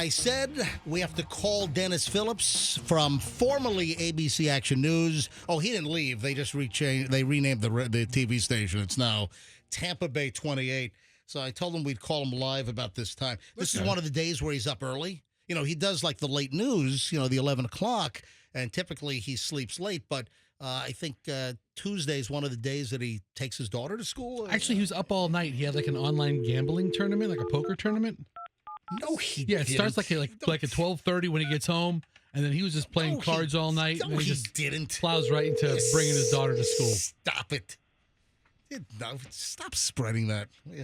I said we have to call Dennis Phillips from formerly ABC Action News. Oh, he didn't leave. They just They renamed the TV station. It's now Tampa Bay 28. So I told him we'd call him live about this time. This is one of the days where he's up early. You know, he does like the late news, the 11 o'clock, and typically he sleeps late. But I think Tuesday is one of the days that he takes his daughter to school. Actually, he was up all night. He had like an online gambling tournament, like a poker tournament. No, he Yeah, it didn't. starts like at 12:30 when he gets home, and then he was just playing cards all night. No, and then he just didn't. Plows right into bringing his daughter to school. Stop it. No, stop spreading that. Yeah.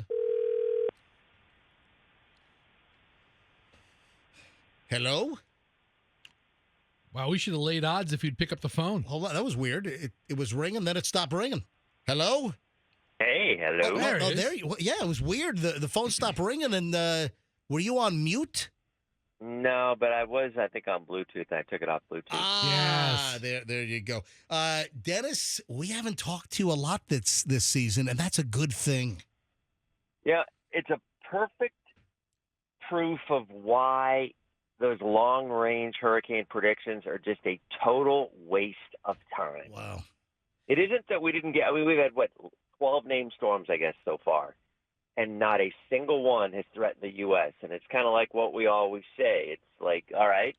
Hello? Wow, we should have laid odds if you'd pick up the phone. Hold on, that was weird. It was ringing, then it stopped ringing. Hello? Hey, hello. Oh, there it is. There yeah, it was weird. The phone stopped ringing, and were you on mute? No, but I was, I think, on Bluetooth. I took it off Bluetooth. Ah, yes. There you go. Dennis, we haven't talked to you a lot this season, and that's a good thing. Yeah, it's a perfect proof of why those long-range hurricane predictions are just a total waste of time. Wow. It isn't that we didn't get, we've had, 12 named storms, I guess, so far. And not a single one has threatened the U.S. And it's kind of like what we always say. It's like, all right,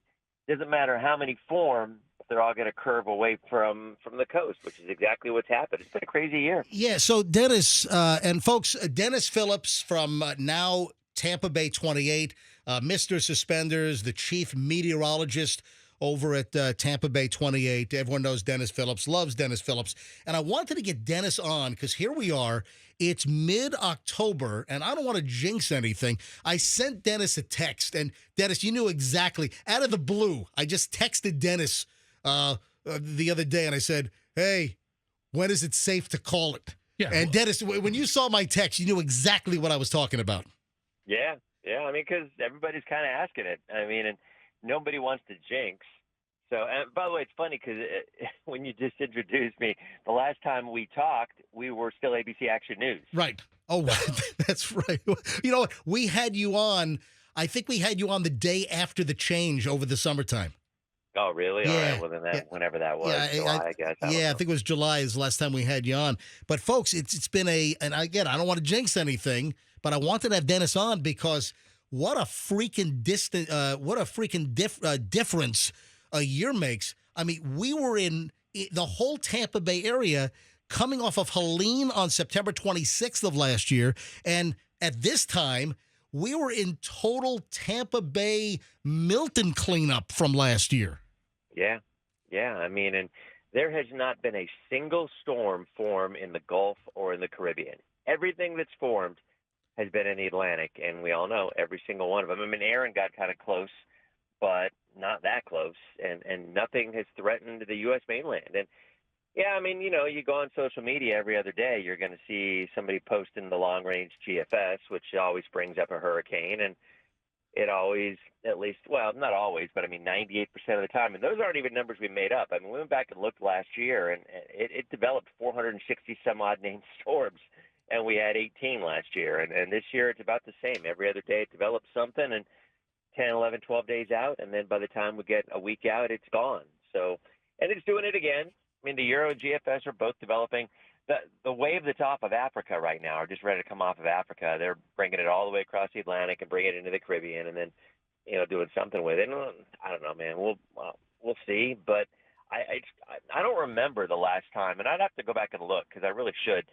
doesn't matter how many form, they're all going to curve away from the coast, which is exactly what's happened. It's been a crazy year. Yeah, so Dennis, and folks, Dennis Phillips from now Tampa Bay 28, Mr. Suspenders, the chief meteorologist over at Tampa Bay 28. Everyone knows Dennis Phillips, loves Dennis Phillips. And I wanted to get Dennis on because here we are. It's mid-October, and I don't want to jinx anything. I sent Dennis a text, and Dennis, you knew exactly. Out of the blue, I just texted Dennis the other day, and I said, hey, when is it safe to call it? Yeah. And Dennis, when you saw my text, you knew exactly what I was talking about. Yeah. I mean, because everybody's kind of asking it. I mean, and nobody wants to jinx. So, and by the way, it's funny because when you just introduced me, the last time we talked, we were still ABC Action News. Right. Oh, that's right. You know what? We had you on, I think we had you on the day after the change over the summertime. Oh, really? Yeah. All right. Well, then whenever that was, July, I guess. I think it was July is the last time we had you on. But, folks, it's been and again, I don't want to jinx anything, but I wanted to have Dennis on because what a freaking difference a year makes. I mean, we were in the whole Tampa Bay area coming off of Helene on September 26th of last year. And at this time, we were in total Tampa Bay Milton cleanup from last year. Yeah. I mean, and there has not been a single storm form in the Gulf or in the Caribbean. Everything that's formed has been in the Atlantic, and we all know every single one of them. I mean, Aaron got kind of close, but not that close, and nothing has threatened the U.S. mainland. And, yeah, I mean, you go on social media every other day, you're going to see somebody posting the long-range GFS, which always brings up a hurricane, and it always, at least, well, not always, but, I mean, 98% of the time, and those aren't even numbers we made up. I mean, we went back and looked last year, and it developed 460-some-odd named storms, and we had 18 last year, and this year it's about the same. Every other day it develops something, and 10, 11, 12 days out, and then by the time we get a week out, it's gone. So, and it's doing it again. I mean, the Euro and GFS are both developing. The wave that's off of Africa right now, are just ready to come off of Africa. They're bringing it all the way across the Atlantic and bringing it into the Caribbean, and then, doing something with it. And I don't know, man. We'll see. But I don't remember the last time, and I'd have to go back and look because I really should.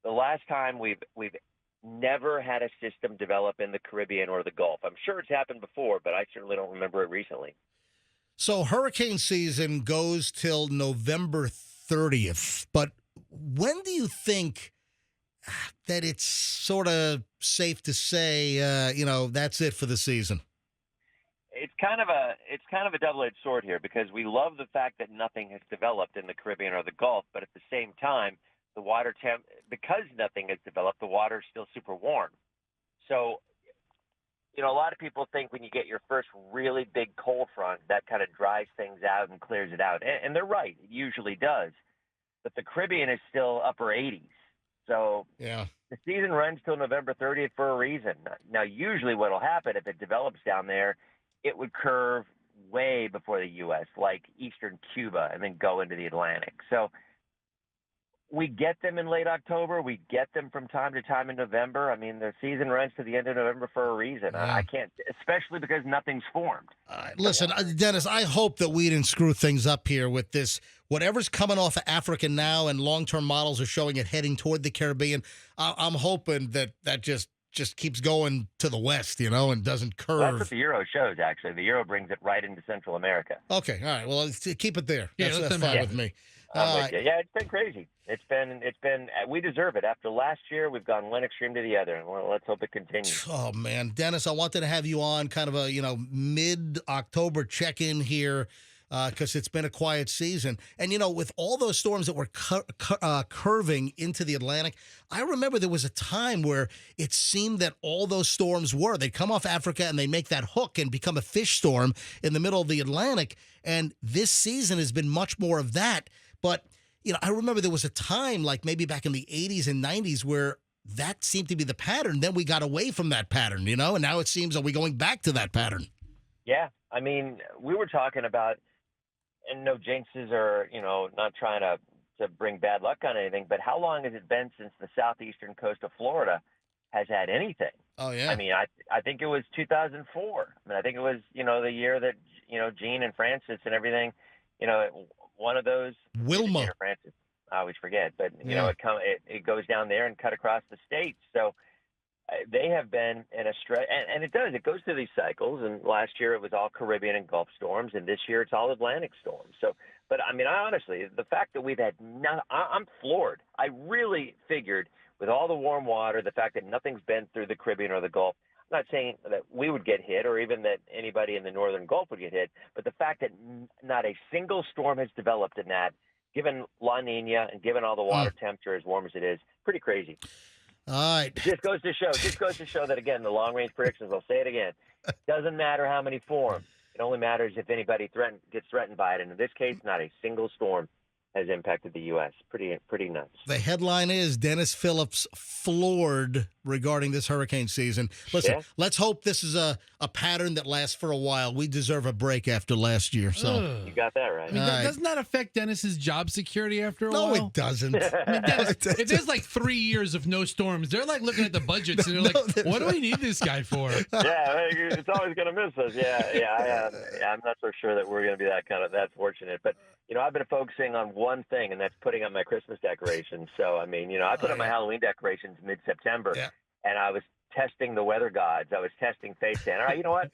The last time we've never had a system develop in the Caribbean or the Gulf. I'm sure it's happened before, but I certainly don't remember it recently. So hurricane season goes till November 30th. But when do you think that it's sort of safe to say, that's it for the season? It's kind of a double-edged sword here because we love the fact that nothing has developed in the Caribbean or the Gulf, but at the same time, the water temp, because nothing has developed, the water is still super warm. So, a lot of people think when you get your first really big cold front, that kind of dries things out and clears it out. And they're right. It usually does. But the Caribbean is still upper 80s. So yeah, the season runs till November 30th for a reason. Now, usually what will happen if it develops down there it would curve way before the U.S., like eastern Cuba, and then go into the Atlantic. So we get them in late October. We get them from time to time in November. I mean, the season runs to the end of November for a reason. Yeah. I can't, especially because nothing's formed. Listen, Dennis, I hope that we didn't screw things up here with this. Whatever's coming off of Africa now, and long-term models are showing it heading toward the Caribbean. I'm hoping that just keeps going to the west, and doesn't curve. Well, that's what the Euro shows, actually. The Euro brings it right into Central America. Okay, all right. Well, keep it there. Yeah, That's fine with me. Yeah, it's been crazy. It's been. We deserve it. After last year, we've gone one extreme to the other, and let's hope it continues. Oh man, Dennis, I wanted to have you on kind of a mid-October check-in here because it's been a quiet season, and with all those storms that were curving into the Atlantic, I remember there was a time where it seemed that all those storms they'd come off Africa and they make that hook and become a fish storm in the middle of the Atlantic, and this season has been much more of that. But, I remember there was a time, like maybe back in the 80s and 90s, where that seemed to be the pattern. Then we got away from that pattern, and now it seems, are we going back to that pattern? Yeah. I mean, we were talking about, and no jinxes or, not trying to bring bad luck on anything, but how long has it been since the southeastern coast of Florida has had anything? Oh, yeah. I mean, I think it was 2004. I mean, I think it was, the year that, Gene and Francis and everything, one of those. Wilma. Francis, I always forget, but it goes down there and cut across the states. So they have been in a stretch, and it goes through these cycles. And last year it was all Caribbean and Gulf storms, and this year it's all Atlantic storms. So, but I mean, honestly, the fact that we've had I'm floored. I really figured with all the warm water, the fact that nothing's been through the Caribbean or the Gulf. I'm not saying that we would get hit or even that anybody in the northern Gulf would get hit, but the fact that not a single storm has developed in that, given La Nina and given all the water temperature as warm as it is, pretty crazy. All right. It just goes to show that, again, the long-range predictions, I'll say it again, doesn't matter how many form. It only matters if anybody gets threatened by it. And in this case, not a single storm has impacted the U.S. Pretty nuts. The headline is Denis Phillips floored regarding this hurricane season. Listen, let's hope this is a pattern that lasts for a while. We deserve a break after last year. So you got that right. I mean, doesn't that affect Dennis's job security after a while? No, it doesn't. I mean, Dennis, if there's like 3 years of no storms, they're like looking at the budgets and they're like, what do we need this guy for? Yeah, it's always going to miss us. Yeah. I'm not so sure that we're going to be that fortunate. But, I've been focusing on one thing, and that's putting up my Christmas decorations. So, I mean, I put up my Halloween decorations mid-September, and I was testing the weather gods. I was testing face sand. All right, you know what?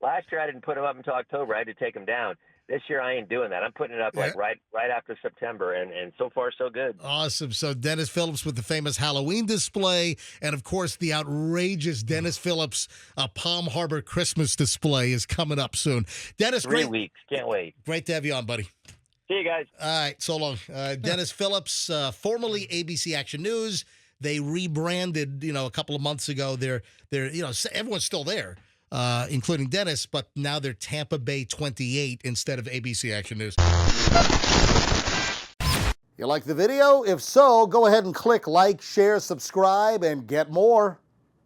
Last year I didn't put them up until October. I had to take them down. This year I ain't doing that. I'm putting it up like right after September, and so far so good. Awesome. So Denis Phillips with the famous Halloween display, and of course the outrageous Denis Phillips Palm Harbor Christmas display is coming up soon. Denis, 3 weeks. Can't wait. Great to have you on, buddy. See you guys. All right, so long. Denis Phillips, formerly ABC Action News. They rebranded, a couple of months ago. They're everyone's still there, including Denis, but now they're Tampa Bay 28 instead of ABC Action News. You like the video? If so, go ahead and click like, share, subscribe, and get more.